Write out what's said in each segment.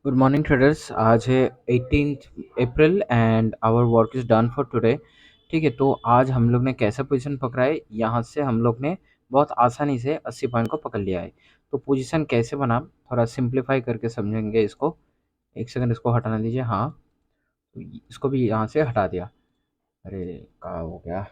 Good morning traders. आज है 18th April and our work is done for today. ठीक है, तो आज हम लोग ने कैसा पोजीशन पकड़ा है, यहाँ से हम लोग ने बहुत आसानी से 80 पॉइंट को पकड़ लिया है। तो पोजीशन कैसे बना, थोड़ा सिंप्लीफाई करके समझेंगे इसको। एक सेकंड, इसको हटाना दीजिए। हाँ, तो इसको भी यहाँ से हटा दिया। अरे, क्या हो गया।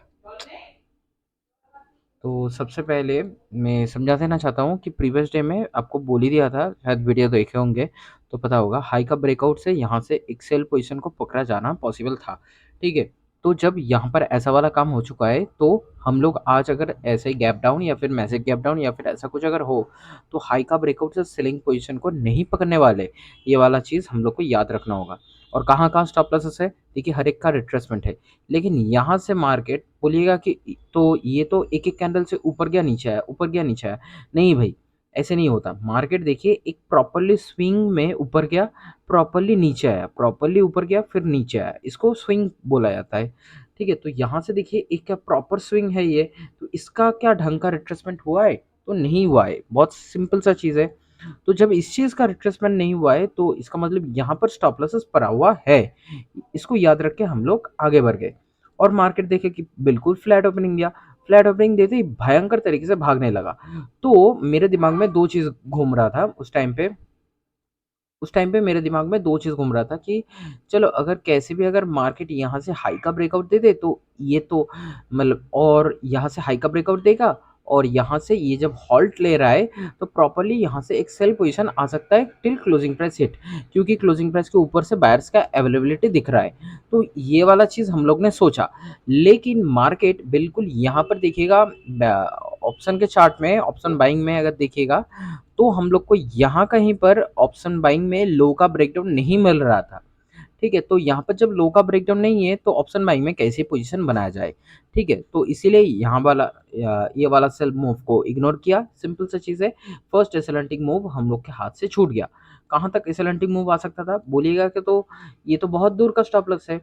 तो सबसे पहले मैं समझा देना चाहता हूँ कि प्रीवियस डे में आपको बोल ही दिया था, शायद वीडियो देखे होंगे तो पता होगा, हाई का ब्रेकआउट से यहाँ से एक सेल पोजीशन को पकड़ा जाना पॉसिबल था। ठीक है, तो जब यहाँ पर ऐसा वाला काम हो चुका है तो हम लोग आज अगर ऐसे ही गैप डाउन या फिर मैजिक गैप डाउन या फिर ऐसा कुछ अगर हो तो हाई का ब्रेकआउट से सेलिंग पोजीशन को नहीं पकड़ने वाले। ये वाला चीज़ हम लोग को याद रखना होगा। और कहाँ कहाँ स्टॉप लॉसेस है, देखिए हर एक का रिट्रेसमेंट है। लेकिन यहाँ से मार्केट बोलिएगा कि तो ये तो एक एक कैंडल से ऊपर गया नीचे आया, ऊपर गया नीचे आया। नहीं भाई, ऐसे नहीं होता। मार्केट देखिए एक प्रॉपरली स्विंग में ऊपर गया, प्रॉपरली नीचे आया, प्रॉपरली ऊपर गया फिर नीचे आया, इसको स्विंग बोला जाता है। ठीक है, तो यहाँ से देखिए एक क्या प्रॉपर स्विंग है ये। तो इसका क्या ढंग का रिट्रेसमेंट हुआ है? तो नहीं हुआ है। बहुत सिंपल सा चीज़ है। तो जब इस चीज़ का रिट्रेसमेंट नहीं हुआ है तो इसका मतलब यहाँ पर स्टॉप लॉसेस पड़ा हुआ है। इसको याद रख के हम लोग आगे बढ़ गए और मार्केट देखे कि बिल्कुल फ्लैट ओपनिंग दिया। फ्लैट ओपनिंग देते ही भयंकर तरीके से भागने लगा। तो मेरे दिमाग में दो चीज़ घूम रहा था उस टाइम पे मेरे दिमाग में दो चीज़ घूम रहा था कि चलो अगर कैसे भी अगर मार्केट यहाँ से हाई का ब्रेकआउट दे दे तो ये तो मतलब, और यहाँ से हाई का ब्रेकआउट देगा और यहाँ से ये जब हॉल्ट ले रहा है तो प्रॉपर्ली यहाँ से एक सेल पोजीशन आ सकता है टिल क्लोजिंग प्राइस हिट, क्योंकि क्लोजिंग प्राइस के ऊपर से बायर्स का अवेलेबिलिटी दिख रहा है। तो ये वाला चीज़ हम लोग ने सोचा। लेकिन मार्केट बिल्कुल यहाँ पर देखिएगा, ऑप्शन के चार्ट में ऑप्शन बाइंग में अगर देखिएगा तो हम लोग को यहाँ कहीं पर ऑप्शन बाइंग में लो का ब्रेकडाउन नहीं मिल रहा था। ठीक है, तो यहाँ पर जब लो का ब्रेकडाउन नहीं है तो ऑप्शन बाइंग में कैसे पोजीशन बनाया जाए। ठीक है, तो इसीलिए यहाँ वाला ये वाला सेल मूव को इग्नोर किया। सिंपल सा चीज़ है। फर्स्ट एसएलएनटिक मूव हम लोग के हाथ से छूट गया। कहाँ तक एसएलएनटिक मूव आ सकता था बोलिएगा कि तो ये तो बहुत दूर का स्टॉप लॉस है।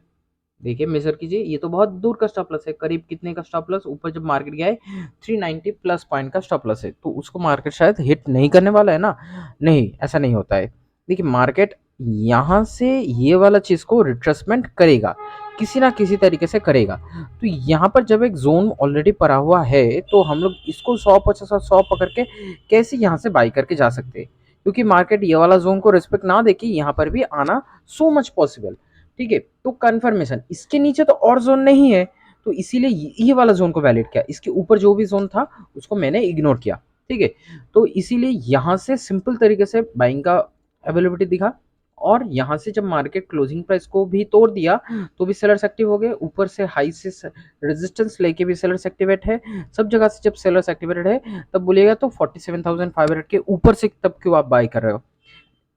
देखिए मेजर कीजिए, ये तो बहुत दूर का स्टॉप लॉस है। करीब कितने का स्टॉप लॉस, ऊपर जब मार्केट गया है 390 प्लस पॉइंट का स्टॉप लॉस है, तो उसको मार्केट शायद हिट नहीं करने वाला है ना। नहीं, ऐसा नहीं होता है। देखिए मार्केट यहाँ से ये वाला चीज़ को रिट्रेसमेंट करेगा, किसी ना किसी तरीके से करेगा। तो यहाँ पर जब एक जोन ऑलरेडी पड़ा हुआ है तो हम लोग इसको 100 50 और 100 पकड़ के कैसे यहाँ से बाई करके जा सकते हैं, क्योंकि मार्केट ये वाला जोन को रिस्पेक्ट ना देके यहाँ पर भी आना सो मच पॉसिबल। ठीक है, तो कंफर्मेशन इसके नीचे तो और जोन नहीं है, तो इसीलिए ये वाला जोन को वैलिड किया। इसके ऊपर जो भी जोन था उसको मैंने इग्नोर किया। ठीक है, तो इसीलिए यहाँ से सिंपल तरीके से बाइंग का अवेलेबिलिटी दिखा। और यहाँ से जब मार्केट क्लोजिंग प्राइस को भी तोड़ दिया तो भी सेलर्स एक्टिव हो गए। ऊपर से हाई से रेजिस्टेंस लेके भी सेलर्स एक्टिवेट है। सब जगह से जब सेलर्स एक्टिवेटेड है तब बोलिएगा तो 47,500 के ऊपर से तब क्यों आप बाय कर रहे हो।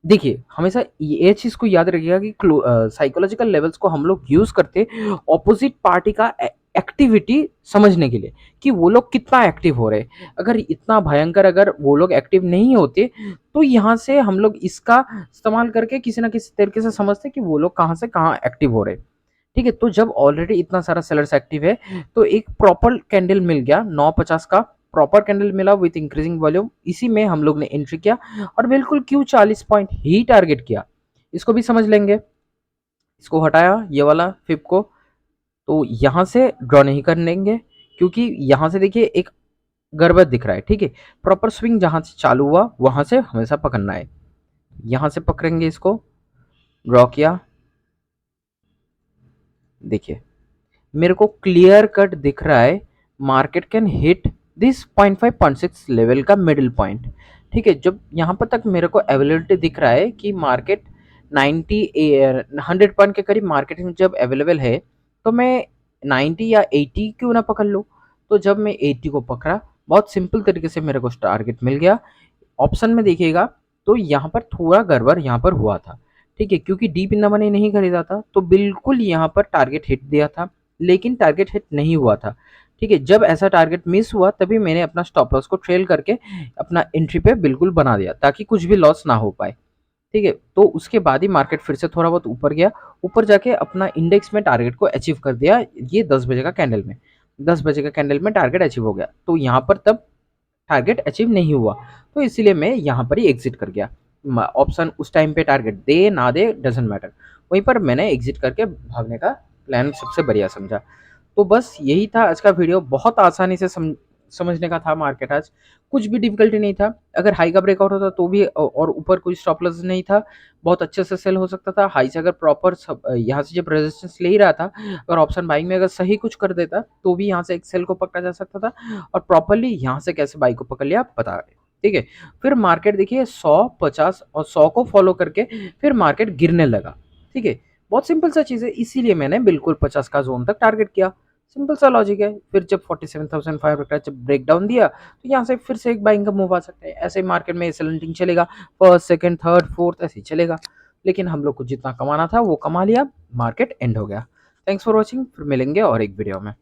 देखिए हमेशा ये चीज को याद रखिएगा कि साइकोलॉजिकल लेवल्स को हम लोग यूज करते ऑपोजिट पार्टी का एक्टिविटी समझने के लिए, कि वो लोग कितना एक्टिव हो रहे हैं। अगर इतना भयंकर अगर वो लोग एक्टिव नहीं होते तो यहाँ से हम लोग इसका इस्तेमाल करके किसी ना किसी तरीके से समझते कि वो लोग कहाँ से कहाँ एक्टिव हो रहे हैं। ठीक है, तो जब ऑलरेडी इतना सारा सेलर्स एक्टिव है तो एक प्रॉपर कैंडल मिल गया 950 का। प्रॉपर कैंडल मिला विथ इंक्रीजिंग वॉल्यूम, इसी में हम लोग ने एंट्री किया और बिल्कुल क्यू 40 पॉइंट ही टारगेट किया। इसको भी समझ लेंगे। इसको हटाया ये वाला फिप को, तो यहाँ से ड्रॉ नहीं कर लेंगे क्योंकि यहाँ से देखिए एक गड़बड़ दिख रहा है। ठीक है, प्रॉपर स्विंग जहां से चालू हुआ वहां से हमेशा पकड़ना है। यहाँ से पकड़ेंगे, इसको ड्रॉ किया। देखिए मेरे को क्लियर कट दिख रहा है market can hit this 0.5 0.6 level का मिडिल पॉइंट। ठीक है, जब यहाँ पर तक मेरे को अवेलेबिलिटी दिख रहा है कि मार्केट 90 100 पॉइंट के करीब मार्केट में जब अवेलेबल है तो मैं 90 या 80 क्यों ना पकड़ लूँ। तो जब मैं 80 को पकड़ा, बहुत सिंपल तरीके से मेरे को टारगेट मिल गया। ऑप्शन में देखिएगा तो यहाँ पर थोड़ा गड़बड़ यहाँ पर हुआ था। ठीक है, क्योंकि डीप इन द मनी नहीं खरीदा था तो बिल्कुल यहाँ पर टारगेट हिट दिया था, लेकिन टारगेट हिट नहीं हुआ था। ठीक है, जब ऐसा टारगेट मिस हुआ तभी मैंने अपना स्टॉप लॉस को ट्रेल करके अपना एंट्री पे बिल्कुल बना दिया ताकि कुछ भी लॉस ना हो पाए। ठीक है, तो उसके बाद ही मार्केट फिर से थोड़ा बहुत ऊपर गया। ऊपर जाके अपना इंडेक्स में टारगेट को अचीव कर दिया। ये 10 बजे का कैंडल में, 10 बजे का कैंडल में टारगेट अचीव हो गया। तो यहाँ पर तब टारगेट अचीव नहीं हुआ तो इसीलिए मैं यहाँ पर ही एग्जिट कर गया। ऑप्शन उस टाइम पे टारगेट दे ना दे डज़न्ट मैटर। वहीं पर मैंने एग्ज़िट करके भागने का प्लान सबसे बढ़िया समझा। तो बस यही था आज का वीडियो, बहुत आसानी से समझने का था मार्केट आज, कुछ भी डिफ़िकल्टी नहीं था। अगर हाई का ब्रेकआउट होता तो भी और ऊपर कोई स्टॉप लॉस नहीं था, बहुत अच्छे से सेल हो सकता था। हाई से अगर प्रॉपर यहाँ से जब रेजिस्टेंस ले ही रहा था, अगर ऑप्शन बाइंग में अगर सही कुछ कर देता, तो भी यहाँ से एक सेल को पकड़ा जा सकता था और प्रॉपर्ली यहाँ से कैसे बाई को पकड़ लिया बता रहे, ठीक है। फिर मार्केट देखिए 100, 50 और 100 को फॉलो करके फिर मार्केट गिरने लगा, ठीक है। बहुत सिंपल सा चीज़ है, इसीलिए मैंने बिल्कुल 50 का ज़ोन तक टारगेट किया। सिंपल सा लॉजिक है। फिर जब 47,500 का जब ब्रेकडाउन दिया, तो यहाँ से फिर से एक बाइंग का मूव आ सकता है। ऐसे मार्केट में स्लंटिंग चलेगा, फर्स्ट, सेकंड, थर्ड, फोर्थ ऐसे ही चलेगा। लेकिन हम लोग को जितना कमाना था वो कमा लिया, मार्केट एंड हो गया। थैंक्स फॉर वॉचिंग, फिर मिलेंगे और एक वीडियो में।